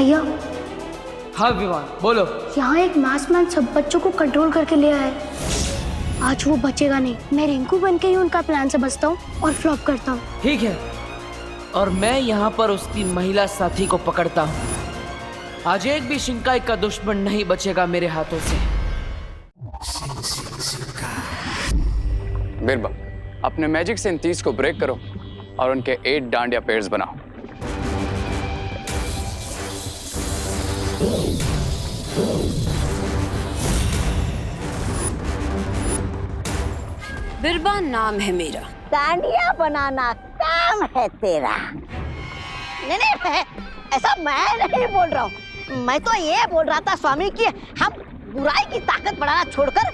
भैया। हाँ विवान बोलो। यहाँ एक मास्कमैन सब बच्चों को कंट्रोल करके ले आया है। आज वो बचेगा नहीं। मैं रिंकू बन के ही उनका प्लान से बचता हूँ और फ्लॉप करता हूँ। ठीक है, और मैं यहाँ पर उसकी महिला साथी को पकड़ता हूँ। आज एक भी शिंकाई का दुश्मन नहीं बचेगा मेरे हाथों से। बिरबा, अपने मैजिक से इन 30 को ब्रेक करो और उनके 8 डांडिया पेयर्स बनाओ। बिरबा नाम है मेरा। डांडिया बनाना काम है तेरा। नहीं नहीं, ऐसा मैं नहीं बोल रहा हूँ। मैं तो ये बोल रहा था स्वामी कि हम बुराई की ताकत बढ़ाना छोड़कर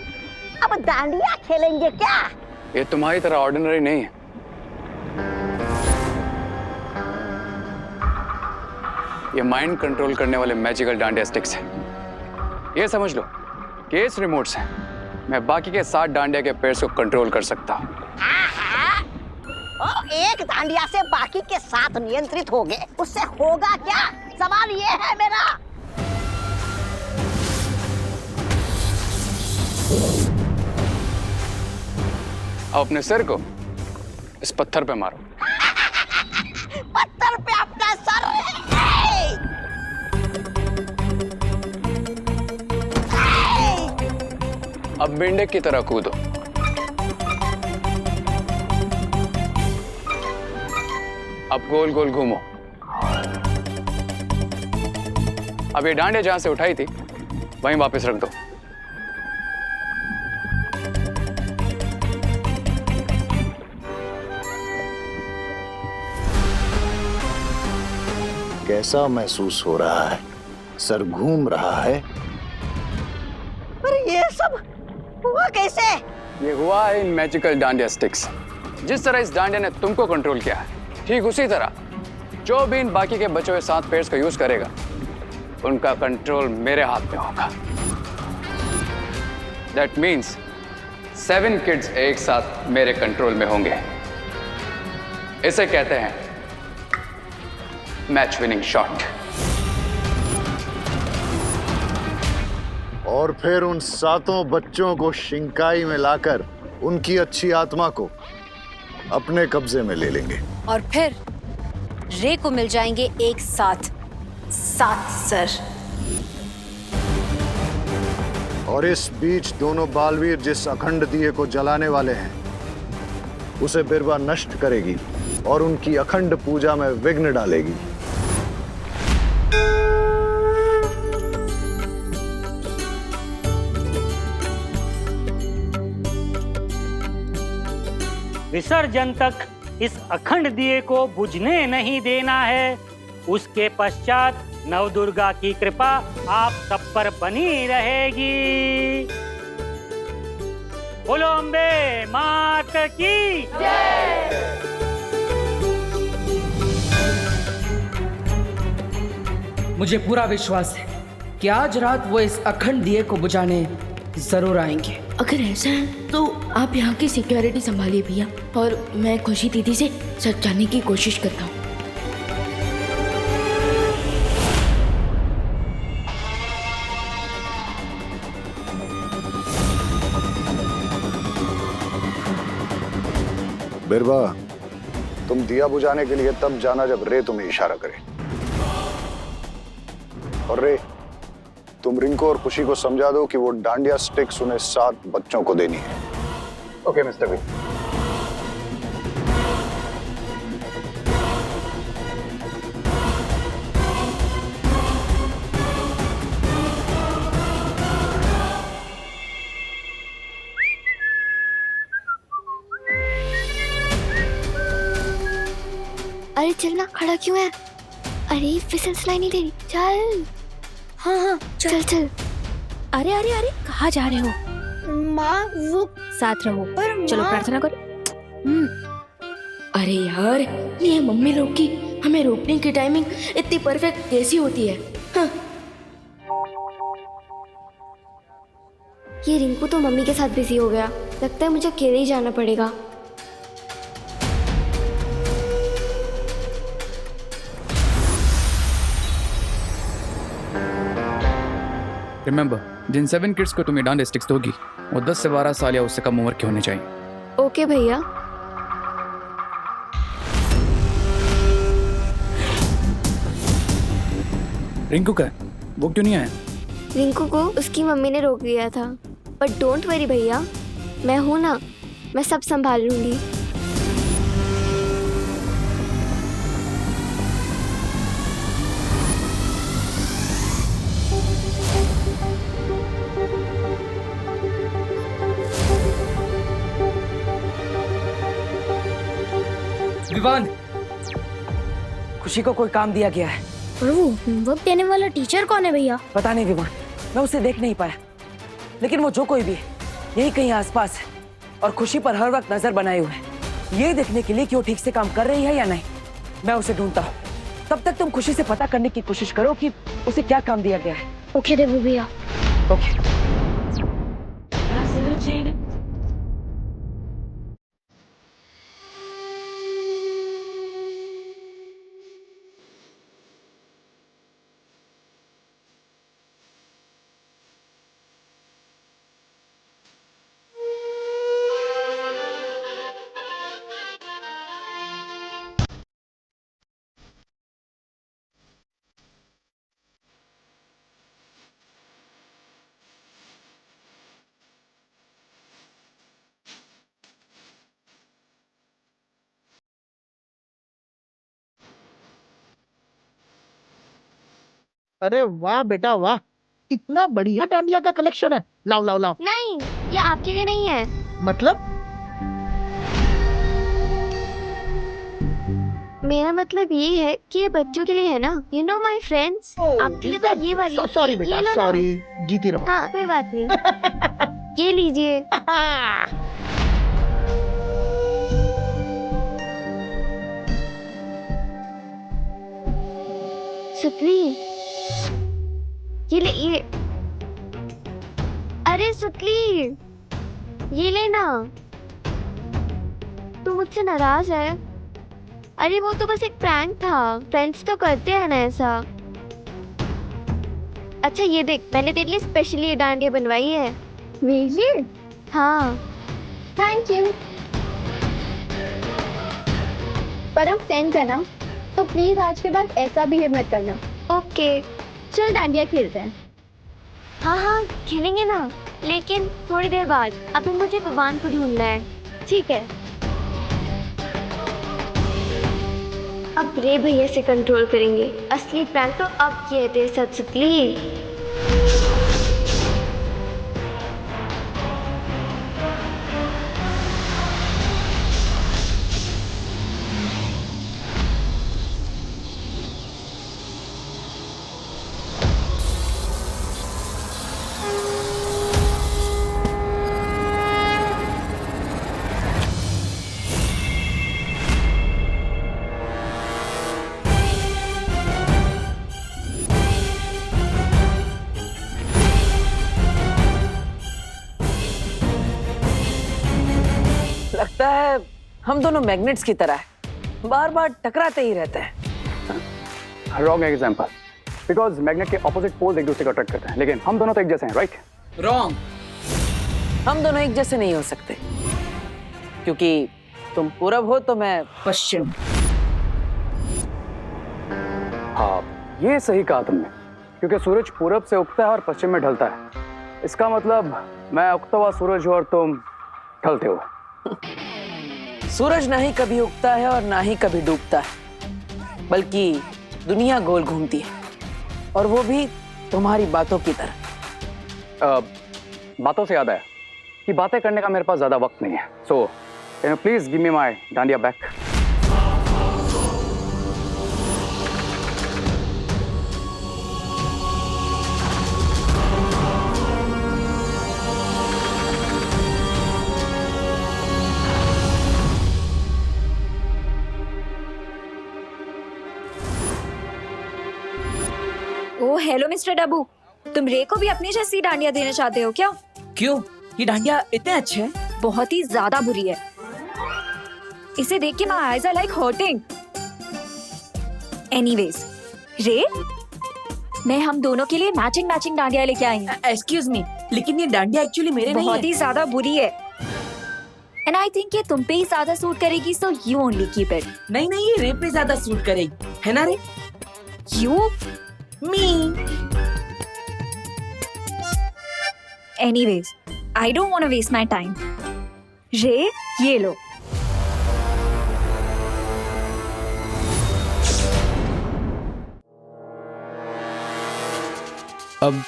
अब डांडिया खेलेंगे क्या? ये तुम्हारी तरह ऑर्डिनरी नहीं है। ये माइंड कंट्रोल करने वाले मैजिकल डांडिया स्टिक्स हैं। ये समझ लो कि इस रिमोट से मैं बाकी के 7 डांडिया के पेयर्स को कंट्रोल कर सकता हूँ। एक डांडिया से बाकी के 7 नियंत्रित हो गए, उससे होगा क्या? सवाल ये है मेरा। अब अपने सिर को इस पत्थर पे मारो। पत्थर पे अपना सर। अब मेंढक की तरह कूदो। अब गोल गोल घूमो। अब ये डांडिया जहां से उठाई थी वहीं वापस रख दो। कैसा महसूस हो रहा है? सर घूम रहा है? पर ये सब हुआ कैसे? ये हुआ है इन मैजिकल डांडिया स्टिक्स। जिस तरह इस डांडिया ने तुमको कंट्रोल किया है, ठीक उसी तरह जो भी इन बाकी के बचे हुए 7 पेयर्स का यूज करेगा, उनका कंट्रोल मेरे हाथ में होगा। दैट मीन्स 7 किड्स एक साथ मेरे कंट्रोल में होंगे। इसे कहते हैं मैच विनिंग शॉट। और फिर उन 7 बच्चों को शिंकाई में लाकर उनकी अच्छी आत्मा को अपने कब्जे में ले लेंगे। और फिर रे को मिल जाएंगे एक साथ 7 सर। और इस बीच दोनों बालवीर जिस अखंड दिए को जलाने वाले हैं, उसे बिरबा नष्ट करेगी और उनकी अखंड पूजा में विघ्न डालेगी। विसर्जन तक इस अखंड दिए को बुझने नहीं देना है। उसके पश्चात नवदुर्गा की कृपा आप सब पर बनी रहेगी। बोलो अम्बे मात की जय। मुझे पूरा विश्वास है कि आज रात वो इस अखंड दिए को बुझाने जरूर आएंगे। अगर ऐसा है तो आप यहाँ की सिक्योरिटी संभालिए भैया, और मैं खुशी दीदी से सच जानने की कोशिश करता हूँ। बिरबा, तुम दिया बुझाने के लिए तब जाना जब रे तुम्हें इशारा करे। और रे, तुम रिंको और खुशी को समझा दो कि वो डांडिया स्टिक्स उन्हें 7 बच्चों को देनी है। Okay mister B. अरे चलना, खड़ा क्यों है? अरे फिसल सुनाई नहीं दे रही। चल। हाँ हाँ चल चल। अरे अरे अरे, कहाँ जा रहे हो? माँ वो साथ रहो। पर चलो माँ... प्रार्थना करो। अरे यार, ये मम्मी लोग की हमें रोकने की टाइमिंग इतनी परफेक्ट कैसी होती है? हाँ। ये रिंकू तो मम्मी के साथ बिजी हो गया। लगता है मुझे अकेले ही जाना पड़ेगा। रिमेंबर, जिन 7 किड्स को तुम्हें डांडिया स्टिक्स दोगी वो 10 से 12 साल या उससे कम उम्र के होने चाहिए। ओके भैया। रिंकू का है, वो क्यों नहीं आया? रिंकू को उसकी मम्मी ने रोक दिया था। बट डोंट वरी भैया, मैं हूं ना, मैं सब संभाल लूंगी। विवान, खुशी को कोई काम दिया गया है। और वो होमवर्क देने वाला टीचर कौन है भैया? पता नहीं विवान, मैं उसे देख नहीं पाया, लेकिन वो जो कोई भी है यही कहीं आसपास है और खुशी पर हर वक्त नजर बनाए हुए है, ये देखने के लिए कि वो ठीक से काम कर रही है या नहीं। मैं उसे ढूंढता हूँ, तब तक तुम खुशी से पता करने की कोशिश करो कि उसे क्या काम दिया गया है। ओके देवू भैया। ओके। अरे वाह बेटा वाह, इतना बढ़िया डांडिया का कलेक्शन है। लाओ लाओ लाओ। नहीं, ये आपके लिए नहीं है। मतलब? मेरा मतलब ये है कि ये बच्चों के लिए है ना। यू नो माय फ्रेंड्स, आपके लिए तो ये वाली। सॉरी ये बेटा, लो ना। सॉरी, जीती रहो। हाँ कोई बात नहीं। ये लीजिए। सुतली, ये अरे सुतली, ये लेना। तू मुझसे नाराज है? अरे वो तो बस एक प्रैंक था, फ्रेंड्स तो करते हैं ना ऐसा। अच्छा ये देख, मैंने तेरे लिए स्पेशली ये डांडिया बनवाई है। रियली? हाँ। Thank you. पर हम फ्रेंड्स है ना, तो प्लीज आज के बाद ऐसा बिहेव मत करना। ओके, चल डांडिया खेलते हैं। हाँ हाँ खेलेंगे ना, लेकिन थोड़ी देर बाद। अभी मुझे विवान को ढूंढना है। ठीक है। अब रे भैया से कंट्रोल करेंगे। असली प्रैंक तो अब किए थे सच सुतली। लगता है हम दोनों मैग्नेट्स की तरह है, बार बार टकराते ही रहते हैं। रॉन्ग एग्जाम्पल, बिकॉज मैग्नेट के ऑपोजिट पोल्स एक दूसरे को अट्रैक्ट करते हैं, लेकिन हम दोनों तो एक जैसे हैं, राइट? रॉन्ग, हम दोनों एक जैसे नहीं हो सकते, क्योंकि तुम पूरब हो तो मैं पश्चिम। हाँ, ये सही कहा तुमने, क्योंकि सूरज पूरब से उगता है और पश्चिम में ढलता है। इसका मतलब मैं उगता हुआ सूरज हूँ और तुम ढलते हो। सूरज ना ही कभी उगता है और ना ही कभी डूबता है, बल्कि दुनिया गोल घूमती है, और वो भी तुम्हारी बातों की तरह। बातों से याद आया कि बातें करने का मेरे पास ज्यादा वक्त नहीं है, so can you please give me my dandiya back? Oh hello mister Dabbu, तुम रे को भी अपनी जैसी डांडिया देना चाहते हो क्या? क्यों? ये डांडिया इतने अच्छे हैं? बहुत ही ज्यादा बुरी है। इसे देख के my eyes are like hurting. Anyways, रे मैं हम दोनों के लिए मैचिंग मैचिंग डांडिया लेके आई हूँ। एक्सक्यूज मी, लेकिन ये डांडिया एक्चुअली मेरे नहीं बहुत है। ही ज्यादा बुरी है। एंड आई थिंक ये तुम पे ही ज्यादा सूट करेगी, so you only keep it. नहीं नहीं, ये रे पे ज्यादा सूट करेगी, है ना रे? You me. Anyways, I don't want to waste my time. रे, ये लो। अब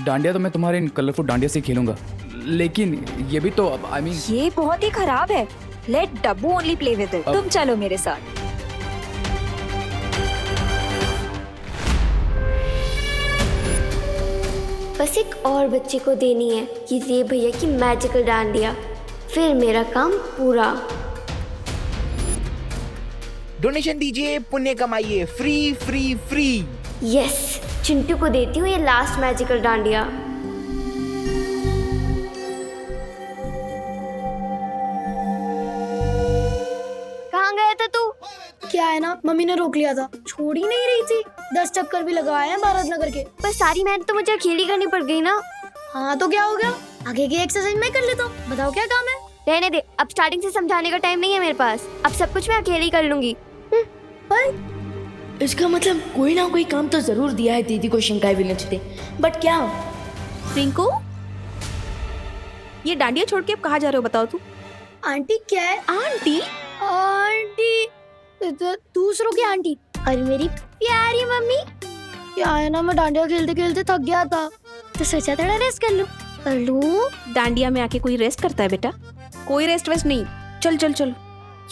डांडिया तो मैं तुम्हारे इन कलरफुल डांडिया से खेलूंगा, लेकिन ये भी तो अब आई मीन ये बहुत ही खराब है। Let Dabbu only play with it. तुम चलो मेरे साथ। बस एक और बच्चे को देनी है कि रे भैया की मैजिकल डांडिया, फिर मेरा काम पूरा। डोनेशन दीजिए, पुण्य कमाइए, free free free. Yes, Chintu को देती हूँ ये लास्ट मैजिकल डांडिया। कहाँ गया था तू? क्या है ना, मम्मी ने रोक लिया था, छोड़ ही नहीं रही थी। 10 चक्कर भी लगवाए हैं भारत नगर के। पर सारी मेहनत तो मुझे अकेली करनी पड़ गई ना। हाँ तो क्या हो गया, आगे की एक्सरसाइज मैं कर लेता हूँ। बताओ क्या काम है? रहने दे, अब स्टार्टिंग से समझाने का टाइम नहीं है मेरे पास। अब सब कुछ मैं अकेली कर लूंगी। पर इसका मतलब कोई ना कोई काम तो जरूर दिया है दीदी को शिंकाई भी नचते, बट क्या? रिंकू, ये डांडिया छोड़ के अब कहाँ जा रहे हो बताओ तू? आंटी क्या है? आंटी? आंटी दूसरों की आंटी। और मेरी प्यारी मम्मी। क्या है ना, मैं डांडिया खेलते खेलते थक गया था तो सोचा थोड़ा रेस्ट कर लूं। कर लूं? डांडिया में आके कोई रेस्ट करता है बेटा? कोई रेस्ट वेस्ट नहीं। चल चल चल,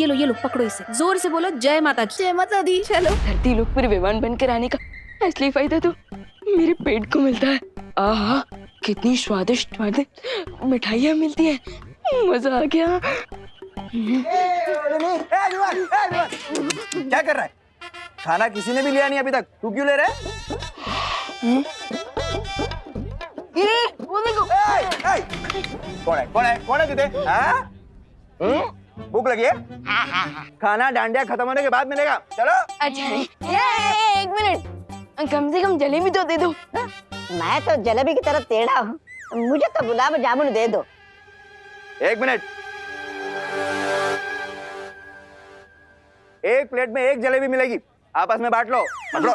ये लो पकड़ो इसे, जोर से बोलो जय माता की। जय माता दी। चलो। धरती लोक पर विमान बनकर आने का असली फायदा तो मेरे पेट को मिलता है। आहा, कितनी स्वादिष्ट स्वादिष्ट मिठाइयाँ मिलती है, मजा आ गया। क्या कर रहा है? खाना किसी ने भी लिया नहीं अभी तक, तू क्यों ले रहा है? कौन है तुझे? भूख लगी है? खाना डांडिया खत्म होने के बाद मिलेगा, चलो। अच्छा, एक मिनट, कम से कम जलेबी तो दे दो। मैं तो जलेबी की तरह टेढ़ा हूँ, मुझे तो गुलाब जामुन दे दो। एक मिनट, एक प्लेट में एक जलेबी मिलेगी, आपस में बांट लो, बांट लो।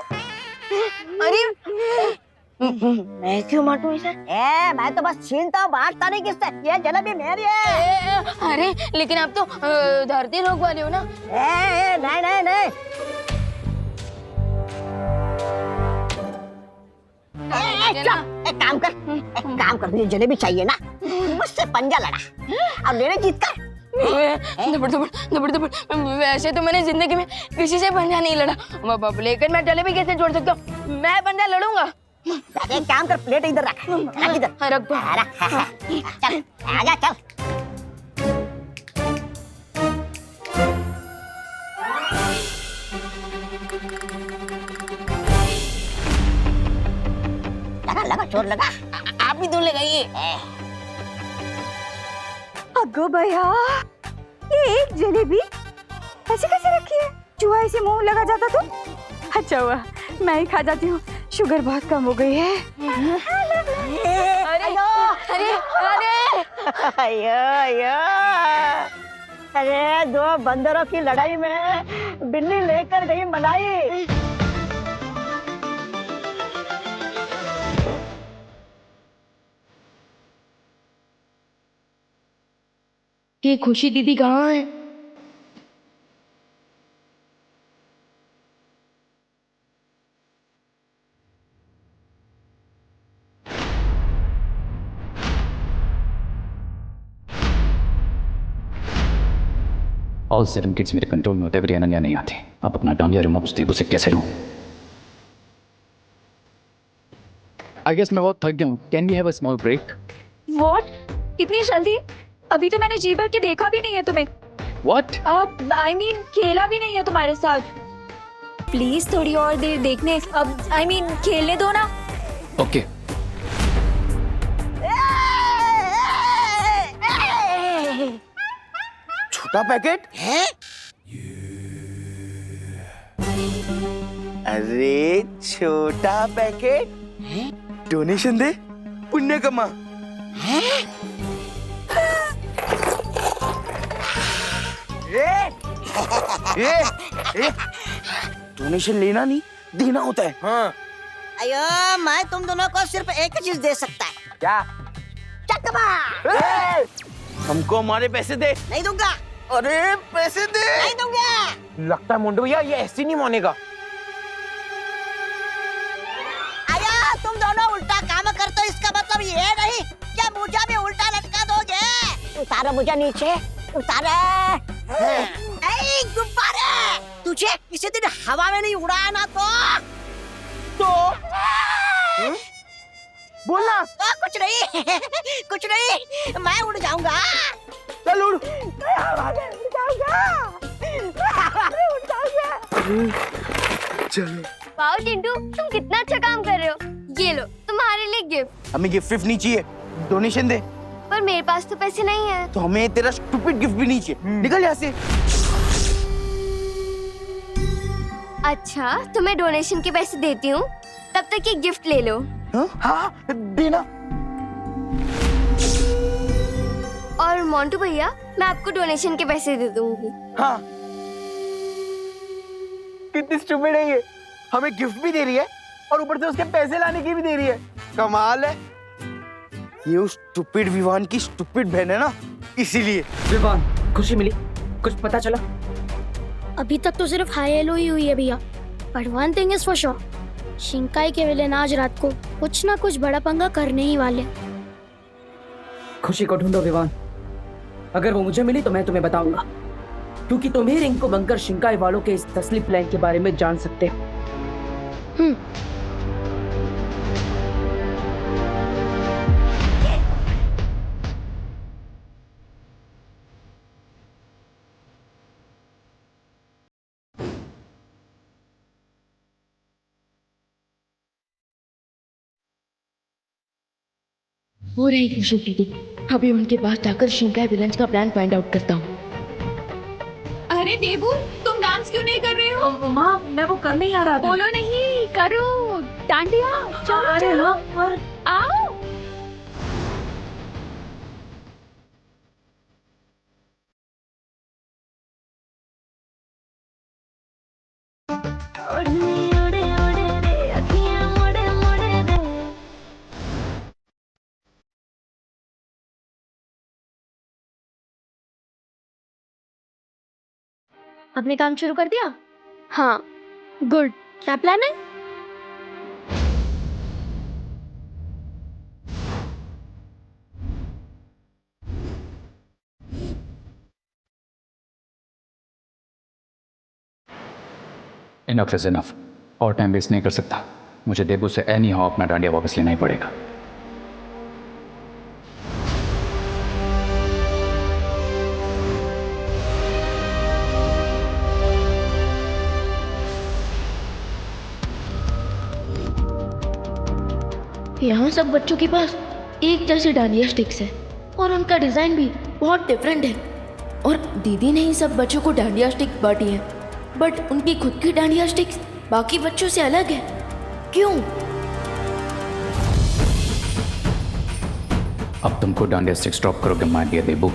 अरे मैं क्यों बांटूं इसे? मैं तो बस छीनता हूँ, बांटता नहीं किससे। ये जलेबी मेरी है। अरे लेकिन आप तो धरती लोक वाले हो ना। नहीं नहीं नहीं, एक काम कर, तुझे जलेबी चाहिए ना, मुझसे पंजा लड़ा और मेरे जीत कर। वैसे तो मैंने जिंदगी में किसी से पंजा नहीं लड़ा, लेकिन मैं जलेबी कैसे छोड़ सकता हूँ? मैं पंजा लड़ूंगा। एक काम कर, प्लेट इधर रख इधर। रख दो। चल आजा, चल। लगा चोर लगा। आप भी तो लगाइए। अगो भैया, ये एक जलेबी ऐसे कैसे रखी है? चूहा इसे मुंह लगा जाता तो? अच्छा हुआ मैं ही खा जाती हूँ, शुगर बहुत कम हो गई है। अरे अरे अरे अरे दो बंदरों की लड़ाई में बिल्ली लेकर गई मलाई। ये खुशी दीदी कहाँ है? ऑल 7 किड्स मेरे कंट्रोल में होते हुए अनन्या नहीं आती। अब अपना डांडिया रिमोट से उसे कैसे लूं? आई गेस मैं बहुत थक गया हूँ। Can we have a small break? What? इतनी जल्दी? अभी तो मैंने जी भर के देखा भी नहीं है तुम्हें। व्हाट? अब आई मीन खेला भी नहीं है तुम्हारे साथ। प्लीज थोड़ी और देर देखने, अब आई मीन खेलने दो ना। ओके। छोटा पैकेट है? अरे छोटा पैकेट डोनेशन दे, पुण्य कमा। डोनेशन लेना नहीं, देना होता है। हाँ। अयो मैं तुम दोनों को सिर्फ एक ही चीज दे सकता है। क्या? चकमा। हमको हमारे पैसे दे। नहीं दूंगा। अरे पैसे दे। नहीं दूंगा। लगता है मुंडू भैया ये ऐसे नहीं मानेगा। अया तुम दोनों उल्टा काम करते हो, इसका मतलब ये नहीं क्या मुझे भी उल्टा लटका दोगे। उतारो मुझे नीचे, उतारो। नहीं गुब्बारे, तुझे किसी दिन हवा में नहीं उड़ाया ना तो बोलना। कुछ नहीं कुछ नहीं, मैं उड़ जाऊंगा। चल उड़। चलो। वाओ चिंटू, तुम कितना अच्छा काम कर रहे हो। ये लो तुम्हारे लिए गिफ्ट। हमें गिफ्ट विफ्ट नहीं चाहिए, डोनेशन दे। पर मेरे पास तो पैसे नहीं है। तो हमें तेरा स्टूपिड गिफ्ट भी नहीं चाहिए। निकल यहाँ से। अच्छा तो मैं डोनेशन के पैसे देती हूँ, तब तक ये गिफ्ट ले लो। हाँ देना। और मोंटू भैया मैं आपको डोनेशन के पैसे दे दूंगी। हाँ कितनी स्टूपिड है ये, हमें गिफ्ट भी दे रही है और ऊपर से उसके पैसे लाने की भी दे रही है। कमाल है। ये उस स्टूपिड विवान की स्टूपिड बहन है ना, इसीलिए। विवान, खुशी मिली? कुछ पता चला? अभी तक तो सिर्फ हाई हेलो ही हुई है भैया, but one thing is for sure, शिंकाई के विलेन आज रात को कुछ ना कुछ बड़ा पंगा करने ही वाले। खुशी को ढूंढो विवान, अगर वो मुझे मिली तो मैं तुम्हें बताऊंगा, क्योंकि तुम ही रिंग को बनकर शिंकाई वालों के इस तसली प्लान के बारे में जान सकते हो। हो रही खुशी दीदी, अभी उनके पास जाकर शिंकाई विलेन का प्लान फाइंड आउट करता हूँ। अरे देबू, तुम डांस क्यों नहीं कर रहे हो? माँ मैं वो कर नहीं आ रहा था। बोलो नहीं, करो डांडिया। अरे हाँ पर आओ। आपने काम शुरू कर दिया? हाँ गुड। क्या प्लान है? इनफ इज इनफ, और टाइम वेस्ट नहीं कर सकता। मुझे देबू से एनी हाउ अपना डांडिया वापस लेना ही पड़ेगा। यहाँ सब बच्चों के पास एक जैसे डांडिया स्टिक्स है और उनका डिजाइन भी बहुत डिफरेंट है, और दीदी ने ही सब बच्चों को डांडिया स्टिक बांटी है, बट उनकी खुद की डांडिया स्टिक्स बाकी बच्चों से अलग है। क्यों? अब तुमको डांडिया स्टिक्स ड्रॉप करोगे मार दिया देबू।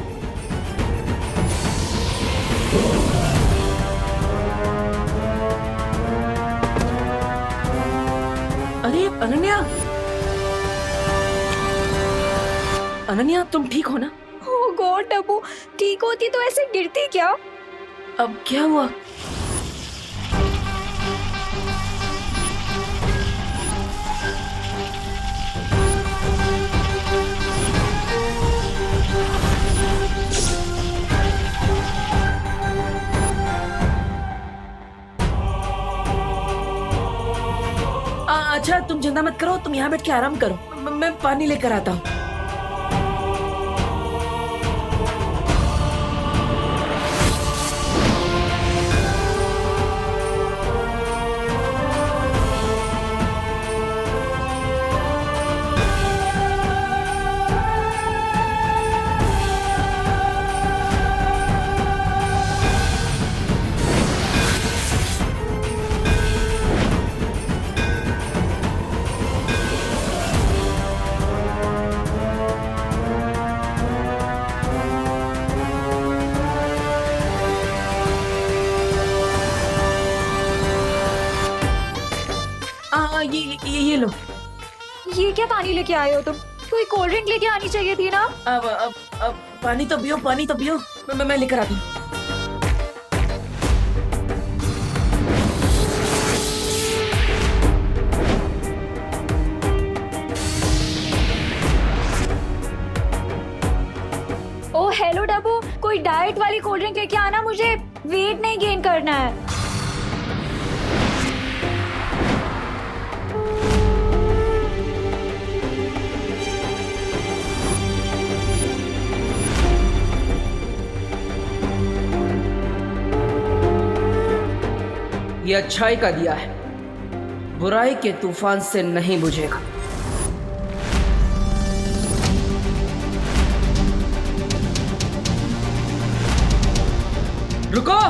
अरे अनन्या, अनन्या तुम ठीक हो ना? ओह गॉड अबू, ठीक होती तो ऐसे गिरती क्या? अब क्या हुआ? अच्छा तुम चिंता मत करो, तुम यहाँ बैठ के आराम करो, मैं पानी लेकर आता हूँ। लो। ये क्या पानी लेके आए हो तुम? कोई कोल्ड ड्रिंक लेके आनी चाहिए थी ना। अब पानी तो पियो, पानी तो पियो। मैं लेकर आती हूँ। ओ हेलो डब्बू, कोई डाइट वाली कोल्ड ड्रिंक लेके आना, मुझे वेट नहीं गेन करना है। ये अच्छाई का दिया है, बुराई के तूफान से नहीं बुझेगा। रुको!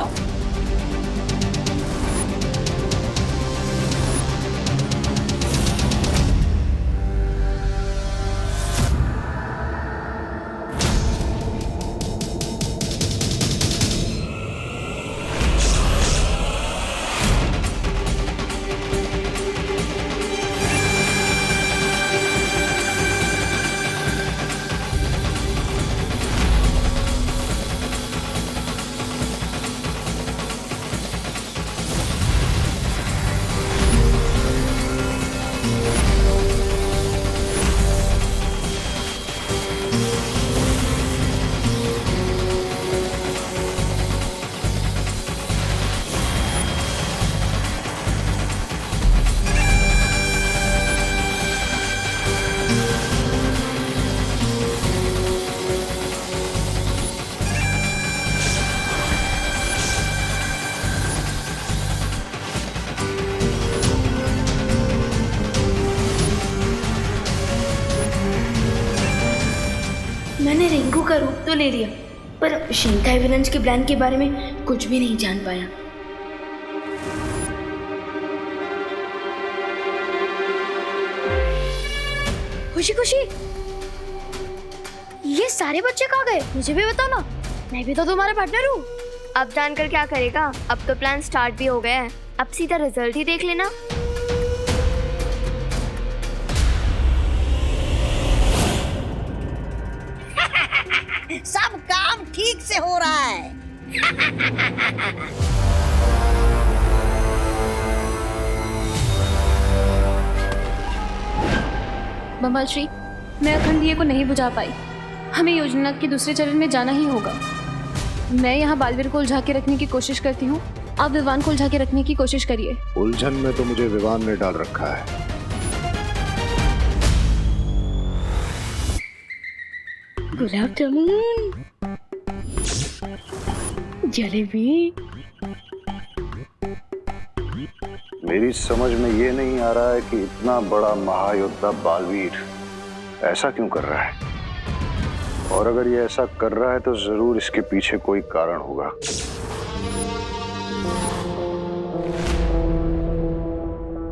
मैंने रिंकू का रूप तो ले लिया, पर शिंकाई विलन्स के प्लान के बारे में कुछ भी नहीं जान पाया। खुशी खुशी, ये सारे बच्चे कहाँ गए? मुझे भी बताओ ना, मैं भी तो तुम्हारा पार्टनर हूँ। अब जानकर क्या करेगा, अब तो प्लान स्टार्ट भी हो गया है, अब सीधा रिजल्ट ही देख लेना। सब काम ठीक से हो रहा है। बमल श्री, मैं अखंड दिए को नहीं बुझा पाई। हमें योजना के दूसरे चरण में जाना ही होगा। मैं यहाँ बालवीर को उलझा के रखने की कोशिश करती हूँ, आप विवान को उलझा के रखने की कोशिश करिए। उलझन में तो मुझे विवान ने डाल रखा है। गुलाब जामुन, जलेबी। मेरी समझ में ये नहीं आ रहा है कि इतना बड़ा महायोद्धा बालवीर ऐसा क्यों कर रहा है, और अगर ये ऐसा कर रहा है तो जरूर इसके पीछे कोई कारण होगा।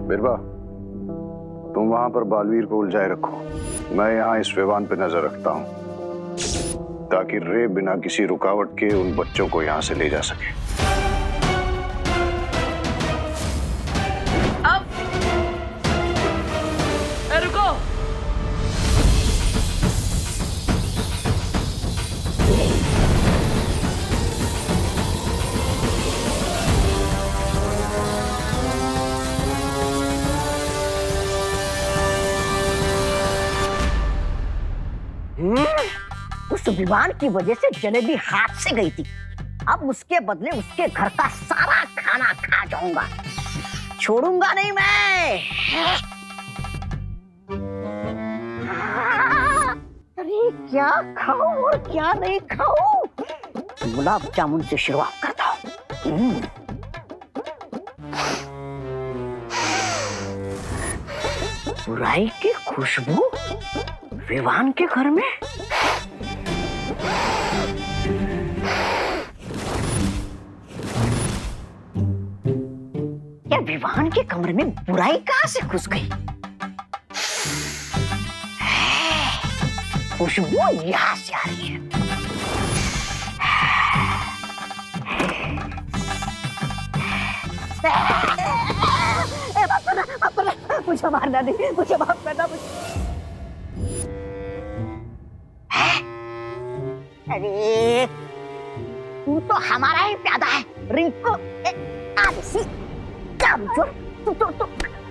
बिरबा, तुम वहां पर बालवीर को उलझाए रखो, मैं यहाँ इस विवान पे नजर रखता हूँ, ताकि रे बिना किसी रुकावट के उन बच्चों को यहाँ से ले जा सके। अब रुको! उस विवान की वजह से जलेबी हाथ से गई थी, अब उसके बदले उसके घर का सारा खाना खा जाऊंगा, छोड़ूंगा नहीं मैं। अरे क्या खाऊं और क्या नहीं खाऊं? गुलाब जामुन से शुरुआत करता हूँ। बुराई की खुशबू विवान के घर में? या विवान के कमरे में बुराई कहां से घुस गई? खुशबू यहां से आ रही है। मुझे मारना नहीं, मुझे माफ करना। अरे तू तो हमारा ही प्यादा है रिंकू, आलसी कमजोर। तू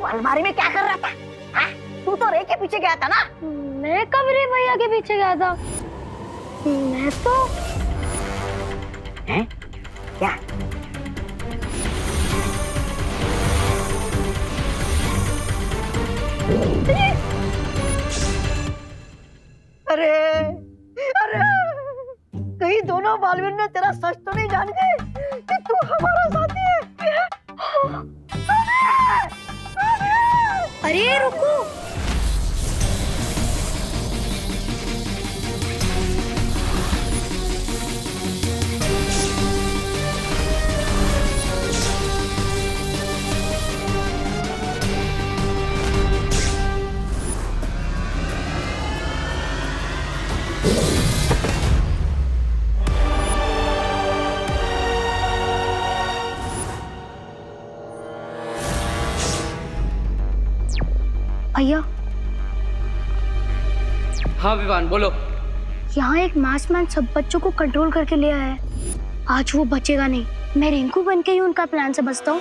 अलमारी में क्या कर रहा था? हाँ? तू तो रे के पीछे गया था ना? मैं कब रे भैया के पीछे गया था? मैं तो हैं? क्या? अरे अरे कहीं दोनों बालवीर ने तेरा सच तो नहीं जान गए कि तू हमारा साथी है? अरे रुको, भैया हाँ विवान बोलो। यहाँ एक मास्कमैन सब बच्चों को कंट्रोल करके ले आया है। आज वो बचेगा नहीं। मैं रिंकू बन के ही उनका प्लान से बचता हूँ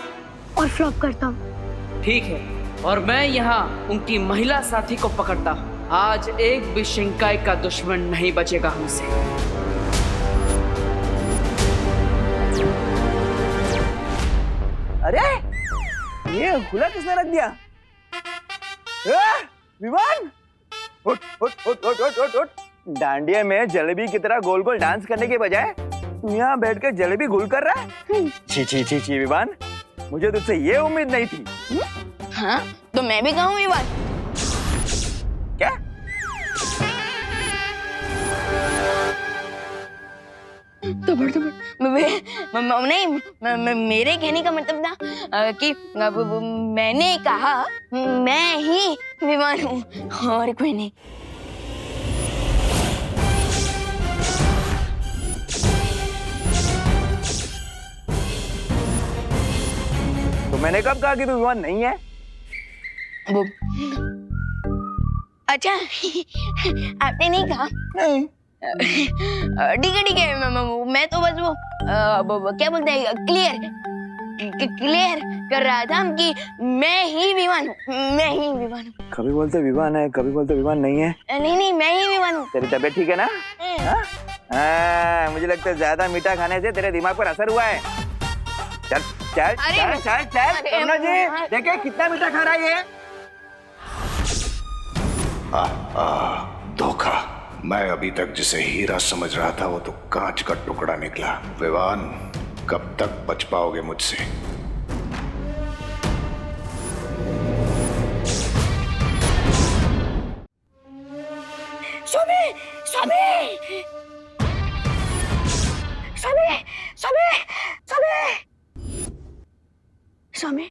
और फ्लॉप करता हूँ। ठीक है, और मैं यहाँ उनकी महिला साथी को पकड़ता हूँ। आज एक भी शिंकाई का दुश्मन नहीं बचेगा हमसे। अरे ये खुला किसने रख दिया? विवान उठ उठ उठ उठ उठ उठ उठ। डांडिया में जलेबी की तरह गोल गोल डांस करने के बजाय तू यहाँ बैठ कर जलेबी गोल कर रहा है? छी छी छी छी विवान, मुझे तुझसे ये उम्मीद नहीं थी। हाँ तो मैं भी कहूँ विवान। क्या? तो नहीं, मेरे कहने का मतलब था कि मैंने कहा मैं ही विवान हूँ और कोई नहीं। तो मैंने कब कहा कि तू विवान नहीं है? वो अच्छा आपने नहीं कहा? नहीं। ठीक है मैं तो बस वो क्या बोलते हैं क्लियर कर रहा था कि मैं ही विवान हूँ, मैं ही विवान हूँ। कभी बोलते विवान है, कभी बोलते विवान नहीं है। नहीं मैं ही विवान हूँ। तेरी तबीयत ठीक है ना? मुझे लगता है ज्यादा मीठा खाने से तेरे दिमाग पर असर हुआ है। चल चल चल चल चल करुणा जी देखे कितना मीठा खा रहा है ये। धोखा। मैं अभी तक जिसे हीरा समझ रहा था वो तो कांच का टुकड़ा निकला। विवान, कब तक बच पाओगे मुझसे? Swami Swami Swami Swami Swami Swami.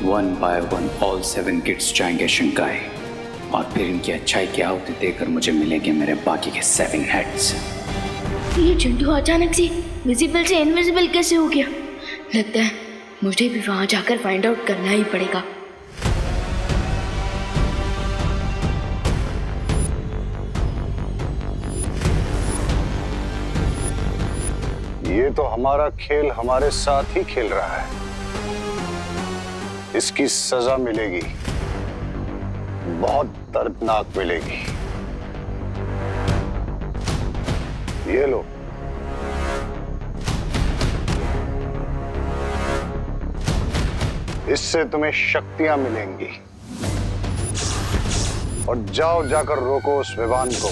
One by one all 7 kids जाएंगे शिंकाई, और फिर इनकी अच्छाई की आहुति देकर मुझे मिलेंगे मेरे बाकी के 7 हेड्स। ये चिंटू अचानक से विजिबल से इनविजिबल कैसे हो गया? लगता है मुझे भी वहां जाकर फाइंड आउट करना ही पड़ेगा। ये तो हमारा खेल हमारे साथ ही खेल रहा है। इसकी सजा मिलेगी, बहुत दर्दनाक मिलेगी। ये लो। इससे तुम्हें शक्तियां मिलेंगी। और जाओ जाकर रोको उस विवान को।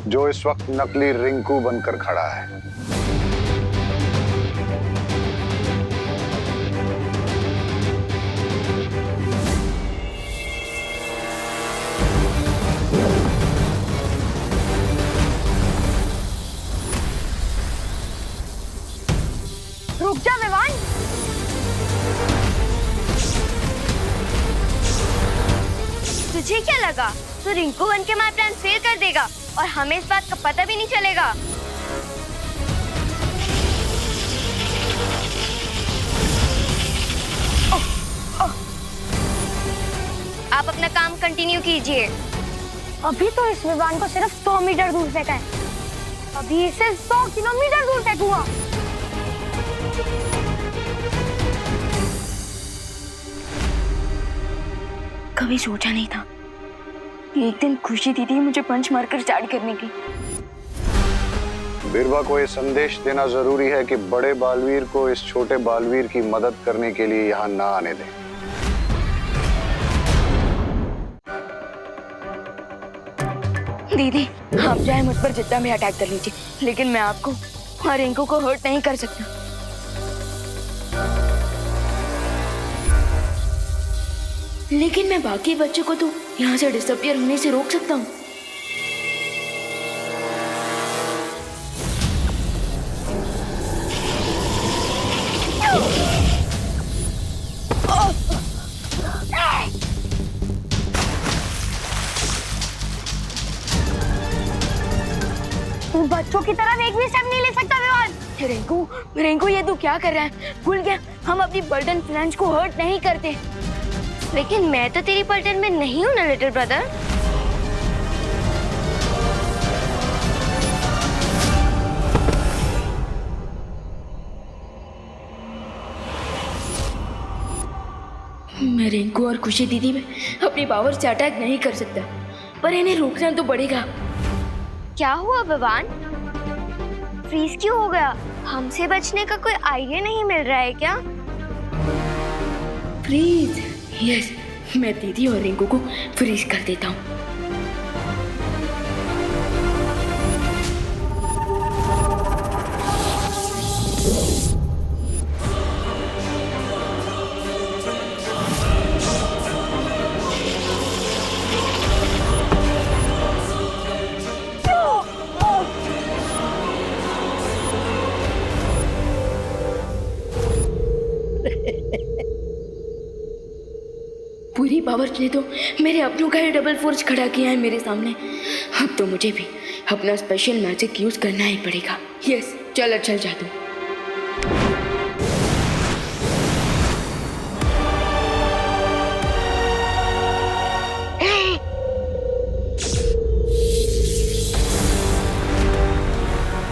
जो इस वक्त नकली रिंकू बनकर खड़ा है। रुक जा विवान। तुझे क्या लगा तू रिंकू बन के हमारा प्लान फेल कर देगा और हमें इस बात का पता भी नहीं चलेगा? आप अपना काम कंटिन्यू कीजिए। अभी तो इस विमान को सिर्फ 100 मीटर दूर फेंका है, अभी इसे 100 किलोमीटर दूर फेंकूंगा। कभी सोचा नहीं था कि एक दिन खुशी दीदी मुझे पंच मारकर स्टार्ट करने की। बिरबा को यह संदेश देना जरूरी है कि बड़े बालवीर को इस छोटे बालवीर की मदद करने के लिए यहाँ ना आने दें। दीदी आप चाहे मुझ पर जितना भी अटैक कर लीजिए, लेकिन मैं आपको और रिंकू को हर्ट नहीं कर सकता। लेकिन मैं बाकी बच्चों को तो यहाँ से डिसअपियर होने से रोक सकता हूँ। तू बच्चों की तरह एक भी स्टेप नहीं ले सकता विवान। रिंकू ये तू क्या कर रहा है? भूल गया हम अपनी पलटन फ्रेंड्स को हर्ट नहीं करते। लेकिन मैं तो तेरी पलटन में नहीं हूँ ना लिटिल ब्रदर। मैं रिंकू और खुशी दीदी में अपनी पावर से अटैक नहीं कर सकता, पर इन्हें रोकना तो पड़ेगा। क्या हुआ विवान? फ्रीज क्यों हो गया? हमसे बचने का कोई आइडिया नहीं मिल रहा है क्या? फ्रीज? यस, मैं दीदी और रिंकू को फ्रीज कर देता हूँ। पूरी पावर ने तो मेरे अपनों का ही डबल फोर्स खड़ा किया है मेरे सामने। अब तो मुझे भी अपना स्पेशल मैजिक यूज करना ही पड़ेगा। यस, चल जादू।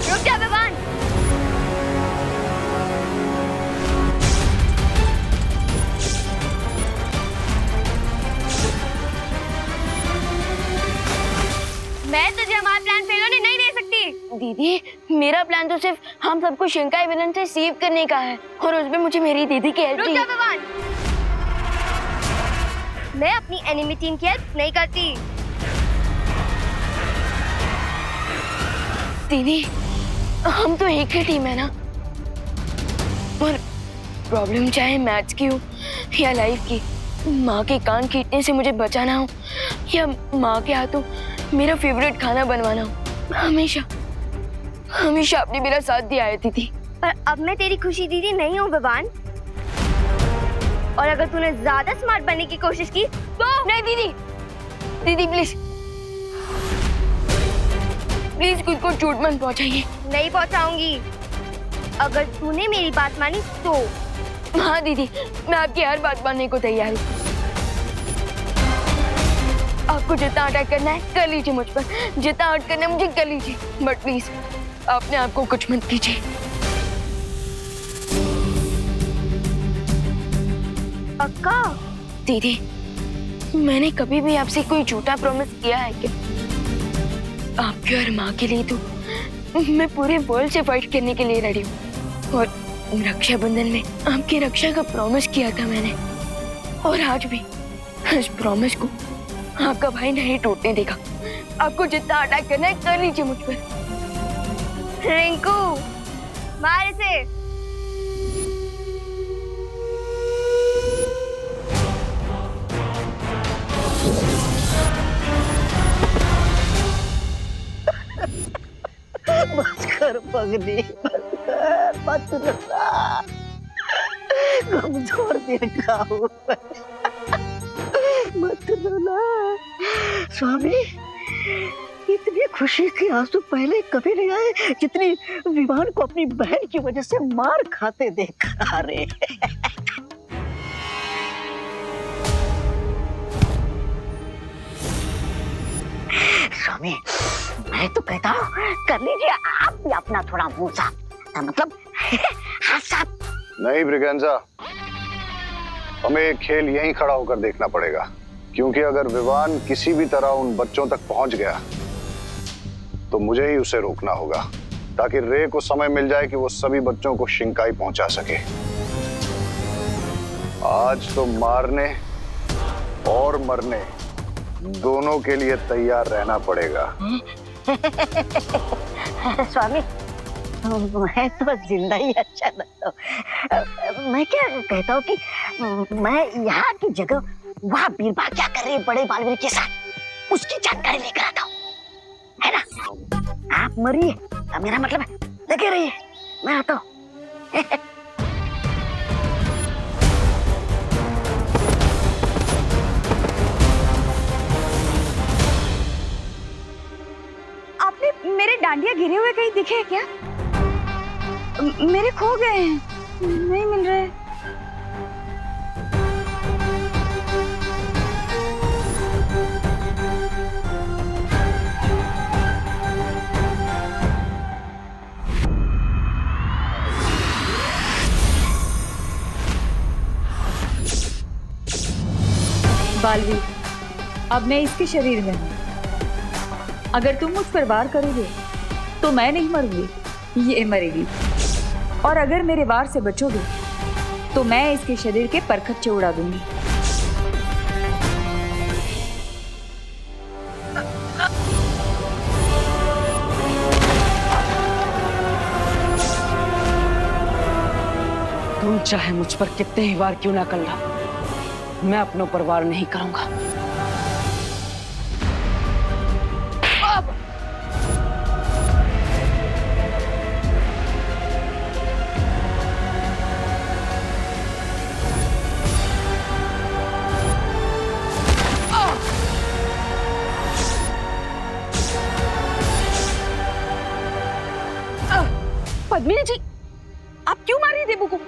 रुक जा विवान। मैं तुझे हमारा प्लान फेल होने नहीं दे सकती। दीदी मेरा प्लान तो सिर्फ हम सबको शिंकाई विलन से सेव करने का है, और उसमें मुझे मेरी दीदी की हेल्प चाहिए। रुक जा विवान। मैं अपनी एनिमी टीम की हेल्प नहीं करती। दीदी हम तो एक ही टीम है ना, और प्रॉब्लम चाहे मैथ्स की हो या लाइफ की, माँ के कान खींचने से मुझे बचाना हो या माँ के हाथों मेरा फेवरेट खाना बनवाना हो, हमेशा हमेशा आपने मेरा साथ दिया है दीदी। पर अब मैं तेरी खुशी दीदी नहीं हूँ विवान, और अगर तूने ज्यादा स्मार्ट बनने की कोशिश की तो नहीं दीदी, दीदी प्लीज प्लीज खुद को चोट मत पहुंचाइए। नहीं पहुंचाऊंगी अगर तूने मेरी बात मानी तो। हाँ दीदी, मैं आपकी हर बात मानने को तैयार हूँ। आपको जितना अटैक करना है कर लीजिए मुझ पर, जितना हर्ट करना है मुझे कर लीजिए, बट प्लीज अपने आप को कुछ मत कीजिए। पक्का? दीदी मैंने कभी भी आपसे कोई झूठा प्रॉमिस किया है क्या? आपकी और माँ के लिए तो मैं पूरे वर्ल्ड से फाइट करने के लिए रेडी हूँ, और रक्षाबंधन में आपकी रक्षा का प्रॉमिस किया था मैंने, और आज भी इस प्रॉमिस को आपका भाई नहीं टूटने देगा। आपको जितना अटैक करना है कर लीजिए मुझ पर। रिंकू मार इसे। बस कर पगली, मत रोना, कमजोर दिल का हूँ, मत रोना। स्वामी, इतनी खुशी के आंसू पहले कभी नहीं आए जितनी विवान को अपनी बहन की वजह से मार खाते देख आ रहे। स्वामी, मैं तो कहता हूँ कर लीजिए आप भी अपना थोड़ा मुंह साफ, मतलब हाथ साफ। नहीं ब्रिगेंजा, हमें एक खेल यहीं खड़ा होकर देखना पड़ेगा, क्योंकि अगर विवान किसी भी तरह उन बच्चों तक पहुंच गया तो मुझे ही उसे रोकना होगा, ताकि रे को समय मिल जाए कि वो सभी बच्चों को शिंकाई पहुंचा सके। आज तो मारने और मरने दोनों के लिए तैयार रहना पड़ेगा। स्वामी, मैं तो जिंदा ही अच्छा लगता हूँ। मैं क्या कहता हूँ कि मैं यहाँ की जगह वहाँ बीरबल क्या कर रही है बड़े बालवीर के साथ, उसकी जानकारी लेकर आता हूँ, है ना? आप मरिए, मेरा मतलब है लगे रहिए, मैं आता हूँ। आपने मेरे डांडिया गिरे हुए कहीं दिखे क्या? मेरे खो गए हैं, नहीं मिल रहे। बालवीर, अब मैं इसके शरीर में हूँ। अगर तुम मुझ पर वार करोगे तो मैं नहीं मरूंगी, ये मरेगी। और अगर मेरे वार से बचोगे तो मैं इसके शरीर के परखच्चे उड़ा दूंगी। तुम चाहे मुझ पर कितने ही वार क्यों ना कर लो, मैं अपनों पर वार नहीं करूंगा। पद्मिनी जी, आप क्यों मार रही है देबू को?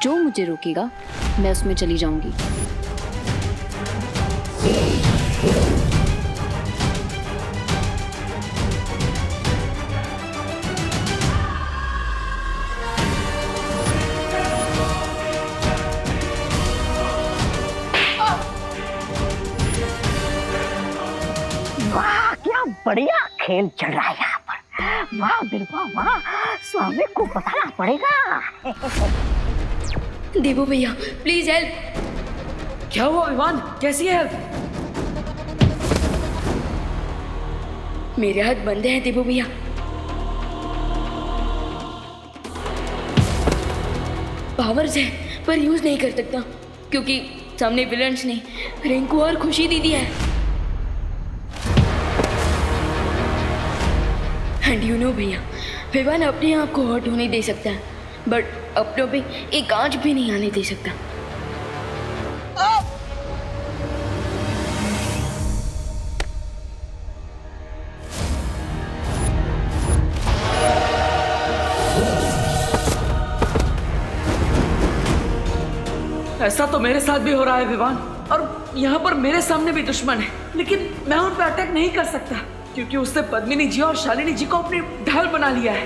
जो मुझे रोकेगा मैं उसमें चली जाऊंगी। वाह, क्या बढ़िया खेल चल रहा है यहाँ पर। वाह बिरबा वाह, स्वामी को बताना पड़ेगा। देबू भैया प्लीज हेल्प। क्या हुआ विवान, कैसी है? मेरे हाथ बंधे हैं देबू भैया। पावर्स है पर यूज नहीं कर सकता क्योंकि सामने विलन्स ने रिंकू और खुशी दीदी है। एंड यू नो भैया, विवान अपने आप को हर्ट होने दे सकता है बट अपनों पे एक आंच भी नहीं आने दे सकता। ऐसा तो मेरे साथ भी हो रहा है विवान, और यहाँ पर मेरे सामने भी दुश्मन है, लेकिन मैं उन पर अटैक नहीं कर सकता क्योंकि उसने पद्मिनी जी और शालिनी जी को अपनी ढाल बना लिया है।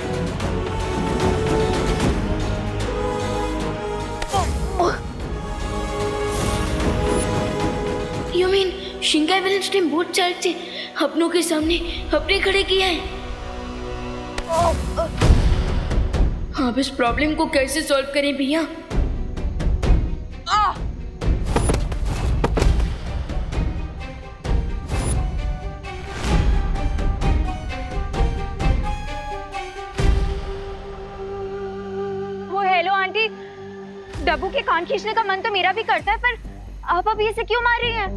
यू मीन शिंकाई विलन्स ने बोथ साइड से अपनों के सामने अपने खड़े किया है। अब इस प्रॉब्लम को कैसे सॉल्व करें भैया? डब्बू के कान खींचने का मन तो मेरा भी करता है, पर आप अभी इसे क्यों मार रही हैं?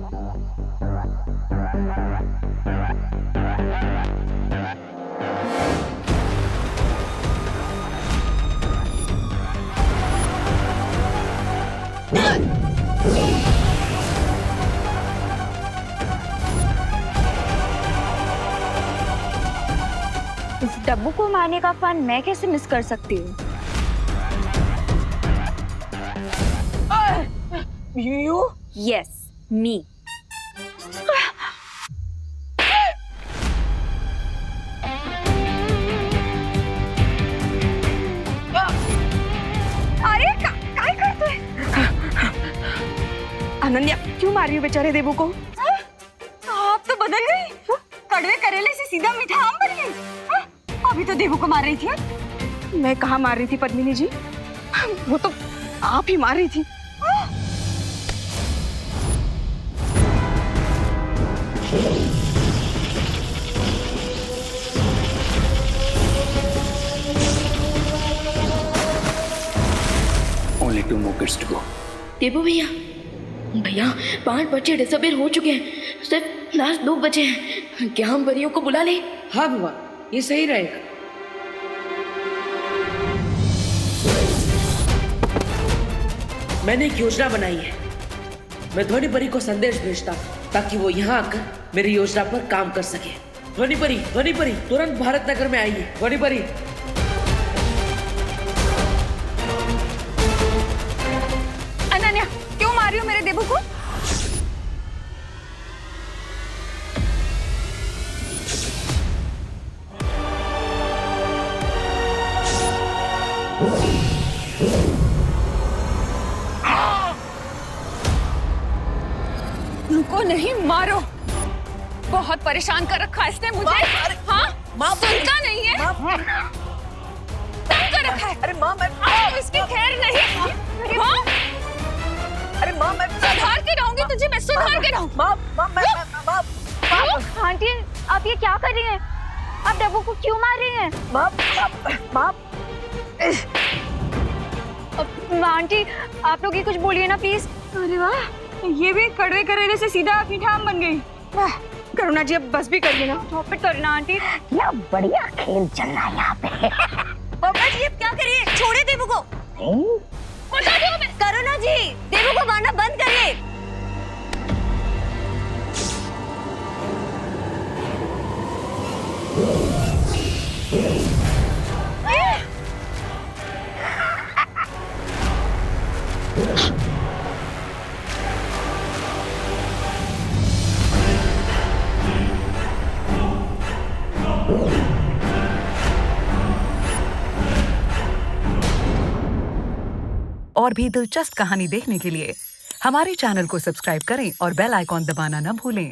इस डब्बू को मारने का फन मैं कैसे मिस कर सकती हूँ? You? Yes, me. अरे काय करतोय? अनन्या क्यों मार रही हो बेचारे देवू को? आप तो बदल गई। कड़वे करेले से सीधा मीठा आम बन गई। अभी तो देवू को मार रही थी। मैं कहाँ मार रही थी पद्मिनी जी? वो तो आप ही मार रही थी। Only 2 more kids to go. देवू भैया, भैया 5 बच्चे डिसअपीयर हो चुके हैं, सिर्फ लास्ट 2 बचे हैं। क्या हम परियों को बुला लें? हाँ बुआ, ये सही रहेगा। मैंने एक योजना बनाई है। मैं ध्वनि परी को संदेश भेजता हूँ ताकि वो यहाँ आकर मेरी योजना पर काम कर सके। ध्वनि परी तुरंत भारत नगर में आइए। ध्वनि परी। अनन्या क्यों मार रही हो मेरे देवू को? उनको नहीं मारो, बहुत परेशान कर रखा है इसने मुझे। हाँ, सुनता नहीं है, तंग कर रखा है। अरे माँ, मैं इसकी खैर नहीं। हाँ? अरे माँ, मैं सुधार के रहूंगी तुझे, मैं सुधार के रहूँ। आंटी आप ये क्या कर रही हैं? आप डब्बू को क्यों मार रही हैं? आंटी आप लोग ये कुछ बोलिए ना प्लीज। अरे वाह, ये भी कड़वे करेले से सीधा मीठा आम बन गई। करुणा जी अब बस भी करिए ना। Top it Karuna aunty. क्या बढ़िया खेल चल रहा है यहाँ पे। पापा जी अब क्या करिए? छोड़े देवू को। बता दो हमें। करुणा जी देवू को मारना बंद करिए। और भी दिलचस्प कहानी देखने के लिए हमारे चैनल को सब्सक्राइब करें और बेल आइकॉन दबाना न भूलें।